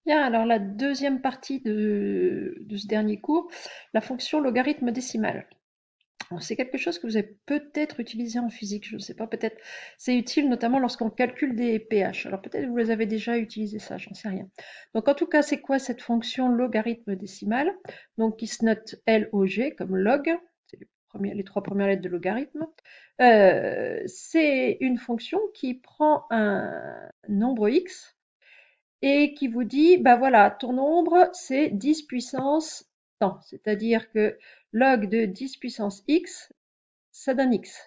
Bien, alors la deuxième partie de ce dernier cours, la fonction logarithme décimal. Alors, c'est quelque chose que vous avez peut-être utilisé en physique, je ne sais pas, peut-être c'est utile notamment lorsqu'on calcule des pH. Alors peut-être vous les avez déjà utilisé ça, j'en sais rien. Donc en tout cas, c'est quoi cette fonction logarithme décimal? Donc qui se note LOG comme log, c'est les trois premières lettres de logarithme. C'est une fonction qui prend un nombre x et qui vous dit, bah voilà, ton nombre, c'est 10 puissance tant. C'est-à-dire que log de 10 puissance x, ça donne x.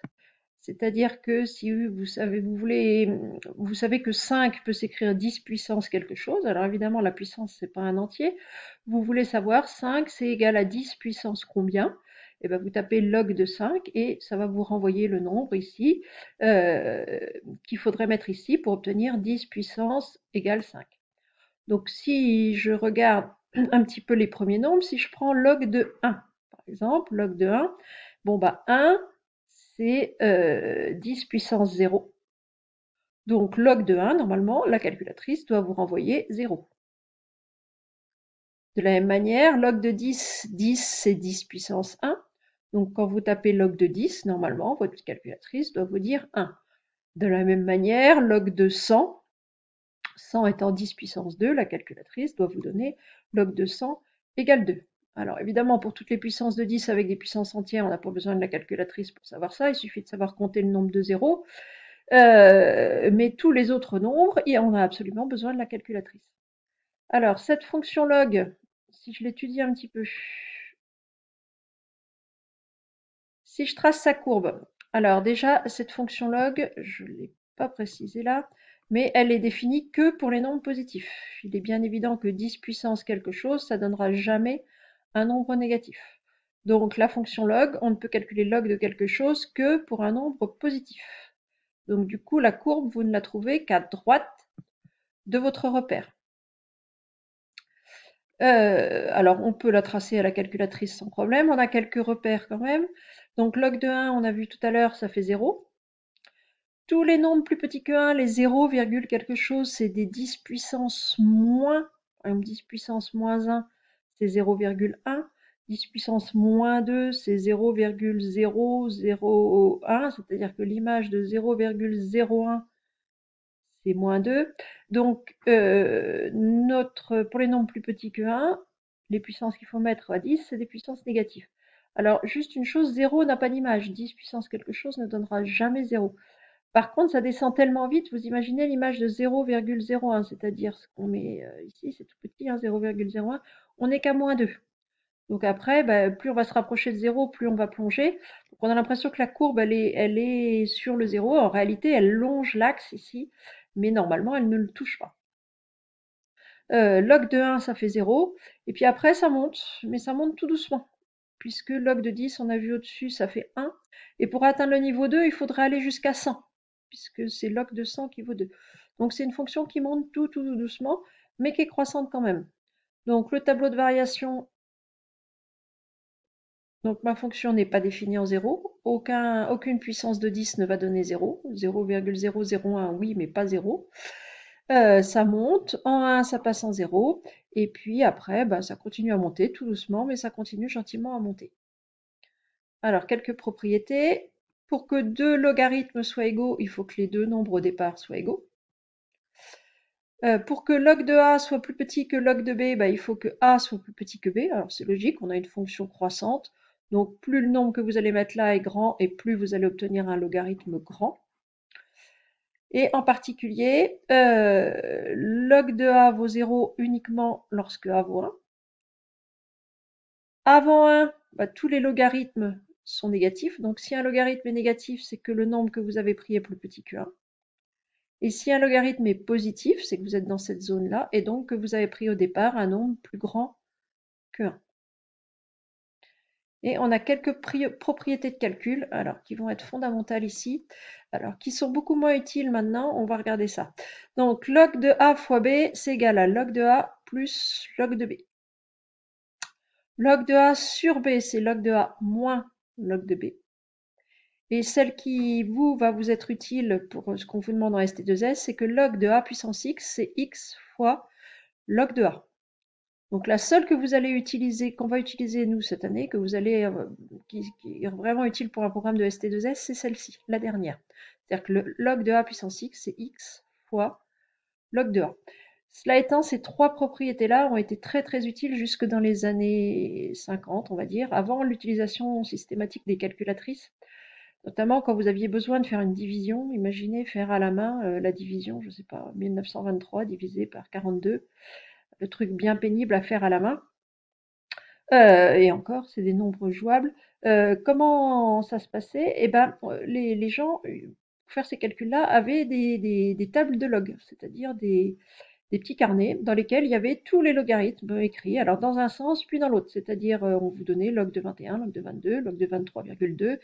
C'est-à-dire que si vous savez que 5 peut s'écrire 10 puissance quelque chose, alors évidemment la puissance c'est pas un entier, vous voulez savoir 5 c'est égal à 10 puissance combien, et ben vous tapez log de 5 et ça va vous renvoyer le nombre ici euh, qu'il faudrait mettre ici pour obtenir 10 puissance égale 5. Donc si je regarde un petit peu les premiers nombres, si je prends log de 1, par exemple, log de 1, bon bah 1, c'est 10 puissance 0. Donc log de 1, normalement, la calculatrice doit vous renvoyer 0. De la même manière, log de 10, 10 c'est 10 puissance 1. Donc quand vous tapez log de 10, normalement, votre calculatrice doit vous dire 1. De la même manière, log de 100, 100 étant 10 puissance 2, la calculatrice doit vous donner log de 100 égale 2. Alors évidemment, pour toutes les puissances de 10 avec des puissances entières, on n'a pas besoin de la calculatrice pour savoir ça, il suffit de savoir compter le nombre de zéros. Mais tous les autres nombres, on a absolument besoin de la calculatrice. Alors cette fonction log, si je l'étudie un petit peu, si je trace sa courbe, alors déjà cette fonction log, je ne l'ai pas précisé là, mais elle est définie que pour les nombres positifs. Il est bien évident que 10 puissance quelque chose, ça donnera jamais un nombre négatif. Donc la fonction log, on ne peut calculer log de quelque chose que pour un nombre positif. Donc du coup, la courbe, vous ne la trouvez qu'à droite de votre repère. Alors on peut la tracer à la calculatrice sans problème, on a quelques repères quand même. Donc log de 1, on a vu tout à l'heure, ça fait 0. Tous les nombres plus petits que 1, les 0, quelque chose, c'est des 10 puissance moins. Par exemple, 10 puissance moins 1, c'est 0,1. 10 puissance moins 2, c'est 0,001, c'est-à-dire que l'image de 0,01, c'est moins 2. Donc, pour les nombres plus petits que 1, les puissances qu'il faut mettre à 10, c'est des puissances négatives. Alors, juste une chose, 0 n'a pas d'image. 10 puissance quelque chose ne donnera jamais 0. Par contre, ça descend tellement vite, vous imaginez l'image de 0,01, c'est-à-dire ce qu'on met ici, c'est tout petit, hein, 0,01, on n'est qu'à moins 2. Donc après, bah, plus on va se rapprocher de 0, plus on va plonger. Donc on a l'impression que la courbe, elle est sur le 0. En réalité, elle longe l'axe ici, mais normalement, elle ne le touche pas. Log de 1, ça fait 0. Et puis après, ça monte, mais ça monte tout doucement. Puisque log de 10, on a vu au-dessus, ça fait 1. Et pour atteindre le niveau 2, il faudrait aller jusqu'à 100. Puisque c'est log de 100 qui vaut 2. Donc c'est une fonction qui monte tout doucement, mais qui est croissante quand même. Donc le tableau de variation, donc ma fonction n'est pas définie en 0. Aucune puissance de 10 ne va donner 0. 0,001, oui, mais pas 0. Ça monte, en 1 ça passe en 0, et puis après bah, ça continue à monter tout doucement, mais ça continue gentiment à monter. Alors quelques propriétés. Pour que deux logarithmes soient égaux, il faut que les deux nombres au départ soient égaux. Pour que log de A soit plus petit que log de B, bah, il faut que A soit plus petit que B. Alors c'est logique, on a une fonction croissante. Donc plus le nombre que vous allez mettre là est grand, et plus vous allez obtenir un logarithme grand. Et en particulier, log de A vaut 0 uniquement lorsque A vaut 1. Avant 1, bah, tous les logarithmes sont négatifs. Donc si un logarithme est négatif, c'est que le nombre que vous avez pris est plus petit que 1. Et si un logarithme est positif, c'est que vous êtes dans cette zone-là, et donc que vous avez pris au départ un nombre plus grand que 1. Et on a quelques propriétés de calcul, alors qui vont être fondamentales ici, alors qui sont beaucoup moins utiles maintenant, on va regarder ça. Donc log de A fois B, c'est égal à log de A plus log de B. Log de A sur B, c'est log de A moins log de B. Et celle qui va vous être utile pour ce qu'on vous demande en ST2S, c'est que log de A puissance x, c'est x fois log de A. Donc la seule que vous allez utiliser, qu'on va utiliser nous cette année, que vous allez, qui est vraiment utile pour un programme de ST2S, c'est celle-ci, la dernière. C'est-à-dire que le log de A puissance x, c'est x fois log de A. Cela étant, ces trois propriétés-là ont été très très utiles jusque dans les années 50, on va dire, avant l'utilisation systématique des calculatrices, notamment quand vous aviez besoin de faire une division. Imaginez faire à la main la division, je ne sais pas, 1923 divisé par 42, le truc bien pénible à faire à la main. Et encore, c'est des nombres jouables. Comment ça se passait? Eh ben, les gens, pour faire ces calculs-là, avaient des tables de log, c'est-à-dire des petits carnets dans lesquels il y avait tous les logarithmes écrits, alors dans un sens puis dans l'autre, c'est-à-dire on vous donnait log de 21, log de 22, log de 23,2,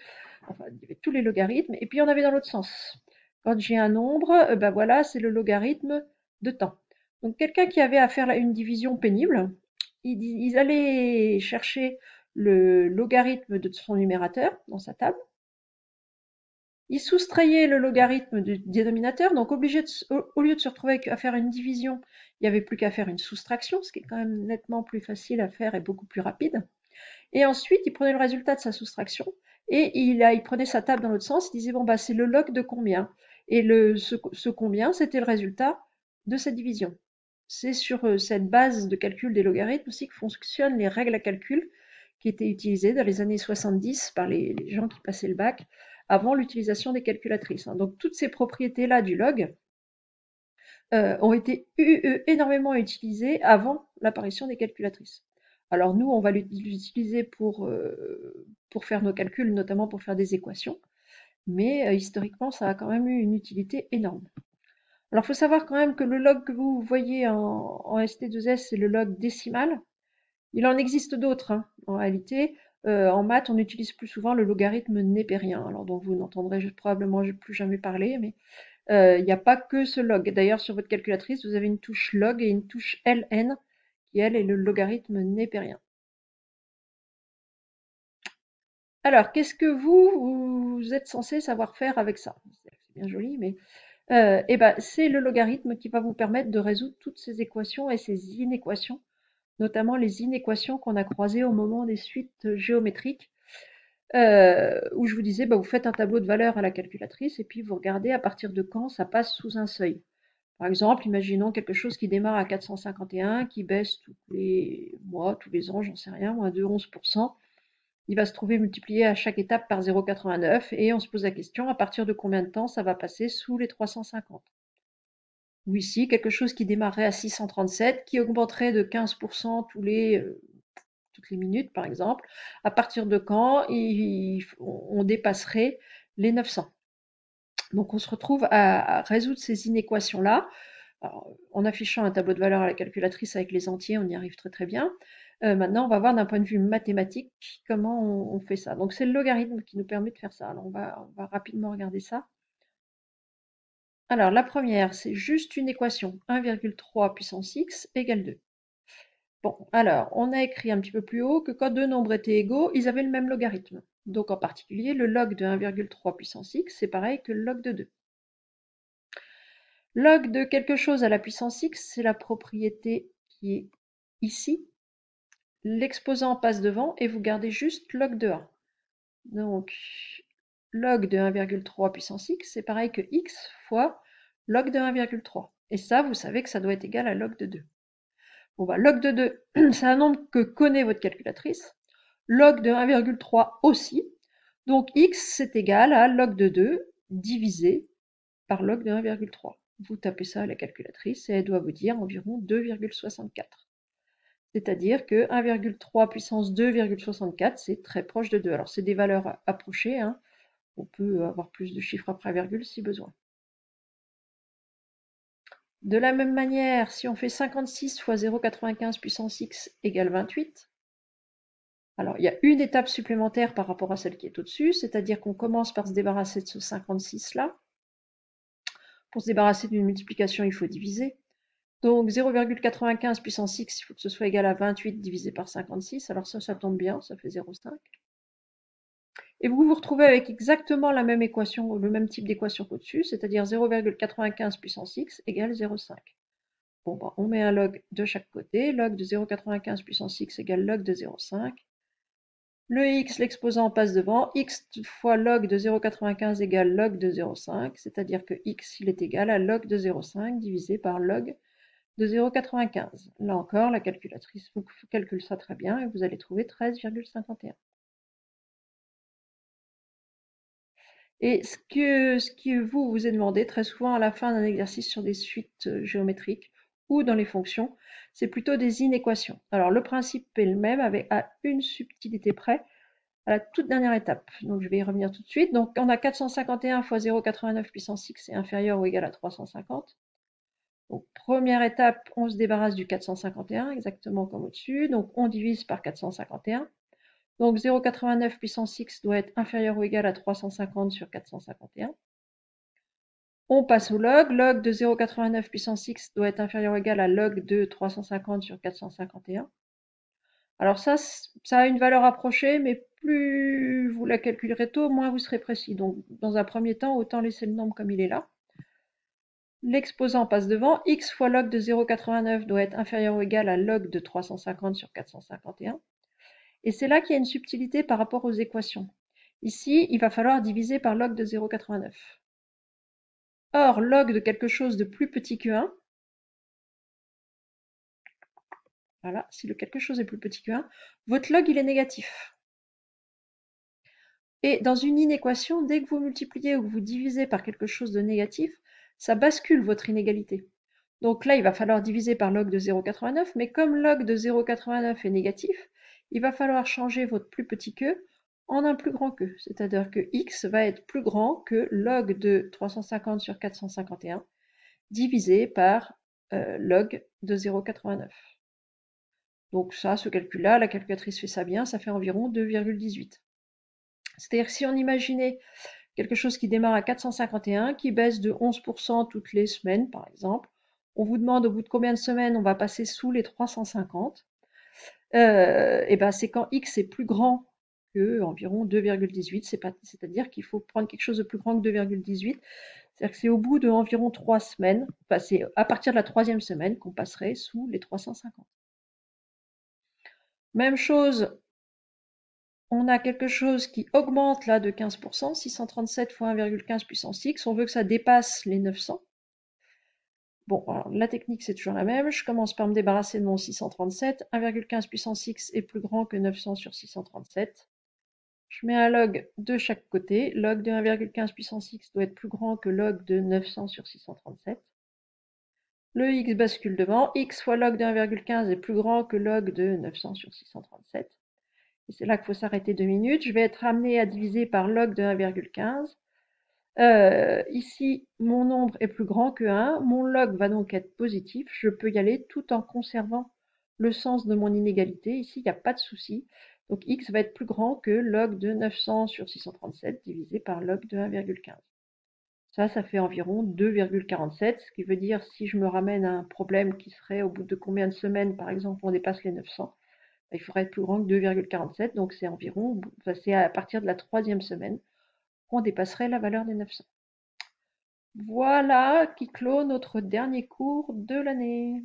enfin il y avait tous les logarithmes, et puis on avait dans l'autre sens. Quand j'ai un nombre, ben voilà, c'est le logarithme de temps. Donc quelqu'un qui avait à faire une division pénible, ils allaient chercher le logarithme de son numérateur dans sa table, il soustrayait le logarithme du dénominateur, donc au lieu de se retrouver à faire une division, il n'y avait plus qu'à faire une soustraction, ce qui est quand même nettement plus facile à faire et beaucoup plus rapide. Et ensuite, il prenait le résultat de sa soustraction et il prenait sa table dans l'autre sens, il disait bon bah c'est le log de combien. Et ce combien, c'était le résultat de cette division. C'est sur cette base de calcul des logarithmes aussi que fonctionnent les règles à calcul qui étaient utilisées dans les années 70 par les gens qui passaient le bac avant l'utilisation des calculatrices. Donc toutes ces propriétés-là du log ont été énormément utilisées avant l'apparition des calculatrices. Alors nous, on va l'utiliser pour faire nos calculs, notamment pour faire des équations, mais historiquement, ça a quand même eu une utilité énorme. Alors il faut savoir quand même que le log que vous voyez en ST2S, c'est le log décimal. Il en existe d'autres, hein, en réalité. En maths, on utilise plus souvent le logarithme népérien, alors dont vous n'entendrez probablement plus jamais parler, mais il n'y a pas que ce log. D'ailleurs, sur votre calculatrice, vous avez une touche log et une touche ln, qui elle est le logarithme népérien. Alors, qu'est-ce que vous êtes censé savoir faire avec ça? C'est bien joli, mais eh ben, c'est le logarithme qui va vous permettre de résoudre toutes ces équations et ces inéquations, notamment les inéquations qu'on a croisées au moment des suites géométriques, où je vous disais, bah, vous faites un tableau de valeurs à la calculatrice et puis vous regardez à partir de quand ça passe sous un seuil. Par exemple, imaginons quelque chose qui démarre à 451, qui baisse tous les mois, tous les ans, j'en sais rien, moins de 11%. Il va se trouver multiplié à chaque étape par 0,89 et on se pose la question à partir de combien de temps ça va passer sous les 350. Ou ici, quelque chose qui démarrerait à 637, qui augmenterait de 15% toutes les minutes, par exemple. À partir de quand on dépasserait les 900. Donc on se retrouve à résoudre ces inéquations-là. En affichant un tableau de valeurs à la calculatrice avec les entiers, on y arrive très très bien. Maintenant, on va voir d'un point de vue mathématique comment on fait ça. Donc c'est le logarithme qui nous permet de faire ça. Alors on va rapidement regarder ça. Alors la première, c'est juste une équation, 1,3 puissance x égale 2. Bon, alors on a écrit un petit peu plus haut que quand deux nombres étaient égaux, ils avaient le même logarithme. Donc en particulier, le log de 1,3 puissance x, c'est pareil que le log de 2. Log de quelque chose à la puissance x, c'est la propriété qui est ici. L'exposant passe devant et vous gardez juste log de 1. Donc, log de 1,3 puissance x, c'est pareil que x fois log de 1,3. Et ça, vous savez que ça doit être égal à log de 2. Bon, bah, log de 2, c'est un nombre que connaît votre calculatrice. Log de 1,3 aussi. Donc, x, c'est égal à log de 2 divisé par log de 1,3. Vous tapez ça à la calculatrice et elle doit vous dire environ 2,64. C'est-à-dire que 1,3 puissance 2,64, c'est très proche de 2. Alors, c'est des valeurs approchées, hein. On peut avoir plus de chiffres après virgule si besoin. De la même manière, si on fait 56 fois 0,95 puissance x égale 28, alors il y a une étape supplémentaire par rapport à celle qui est au-dessus, c'est-à-dire qu'on commence par se débarrasser de ce 56-là. Pour se débarrasser d'une multiplication, il faut diviser. Donc 0,95 puissance x, il faut que ce soit égal à 28 divisé par 56. Alors ça tombe bien, ça fait 0,5. Et vous vous retrouvez avec exactement la même équation, le même type d'équation qu'au-dessus, c'est-à-dire 0,95 puissance x égale 0,5. Bon, bah, on met un log de chaque côté. Log de 0,95 puissance x égale log de 0,5. Le x, l'exposant passe devant. X fois log de 0,95 égale log de 0,5, c'est-à-dire que x il est égal à log de 0,5 divisé par log de 0,95. Là encore, la calculatrice vous calcule ça très bien et vous allez trouver 13,51. Et ce qui vous est demandé très souvent à la fin d'un exercice sur des suites géométriques ou dans les fonctions, c'est plutôt des inéquations. Alors le principe est le même avec à une subtilité près à la toute dernière étape. Donc je vais y revenir tout de suite. Donc on a 451 fois 0,89 puissance x est inférieur ou égal à 350. Donc première étape, on se débarrasse du 451, exactement comme au-dessus. Donc on divise par 451. Donc 0,89 puissance x doit être inférieur ou égal à 350 sur 451. On passe au log. Log de 0,89 puissance x doit être inférieur ou égal à log de 350 sur 451. Alors ça a une valeur approchée, mais plus vous la calculerez tôt, moins vous serez précis. Donc dans un premier temps, autant laisser le nombre comme il est là. L'exposant passe devant. X fois log de 0,89 doit être inférieur ou égal à log de 350 sur 451. Et c'est là qu'il y a une subtilité par rapport aux équations. Ici, il va falloir diviser par log de 0,89. Or, log de quelque chose de plus petit que 1, voilà, si le quelque chose est plus petit que 1, votre log il est négatif. Et dans une inéquation, dès que vous multipliez ou que vous divisez par quelque chose de négatif, ça bascule votre inégalité. Donc là, il va falloir diviser par log de 0,89, mais comme log de 0,89 est négatif, il va falloir changer votre plus petit que en un plus grand que. C'est-à-dire que x va être plus grand que log de 350 sur 451 divisé par log de 0,89. Donc ça, ce calcul-là, la calculatrice fait ça bien, ça fait environ 2,18. C'est-à-dire que si on imaginait quelque chose qui démarre à 451, qui baisse de 11% toutes les semaines, par exemple, on vous demande au bout de combien de semaines on va passer sous les 350, et ben c'est quand x est plus grand que environ 2,18, c'est-à-dire qu'il faut prendre quelque chose de plus grand que 2,18, c'est-à-dire que c'est au bout de environ 3 semaines, enfin c'est à partir de la troisième semaine qu'on passerait sous les 350. Même chose, on a quelque chose qui augmente là de 15%, 637 fois 1,15 puissance x, on veut que ça dépasse les 900. Bon, alors la technique c'est toujours la même, je commence par me débarrasser de mon 637, 1,15 puissance x est plus grand que 900 sur 637. Je mets un log de chaque côté, log de 1,15 puissance x doit être plus grand que log de 900 sur 637. Le x bascule devant, x fois log de 1,15 est plus grand que log de 900 sur 637. Et c'est là qu'il faut s'arrêter 2 minutes. Je vais être amené à diviser par log de 1,15. Ici, mon nombre est plus grand que 1. Mon log va donc être positif. Je peux y aller tout en conservant le sens de mon inégalité. Ici, il n'y a pas de souci. Donc x va être plus grand que log de 900 sur 637 divisé par log de 1,15. Ça fait environ 2,47, ce qui veut dire si je me ramène à un problème qui serait au bout de combien de semaines, par exemple, on dépasse les 900, il faudrait être plus grand que 2,47, donc c'est environ, c'est à partir de la troisième semaine qu'on dépasserait la valeur des 900. Voilà qui clôt notre dernier cours de l'année.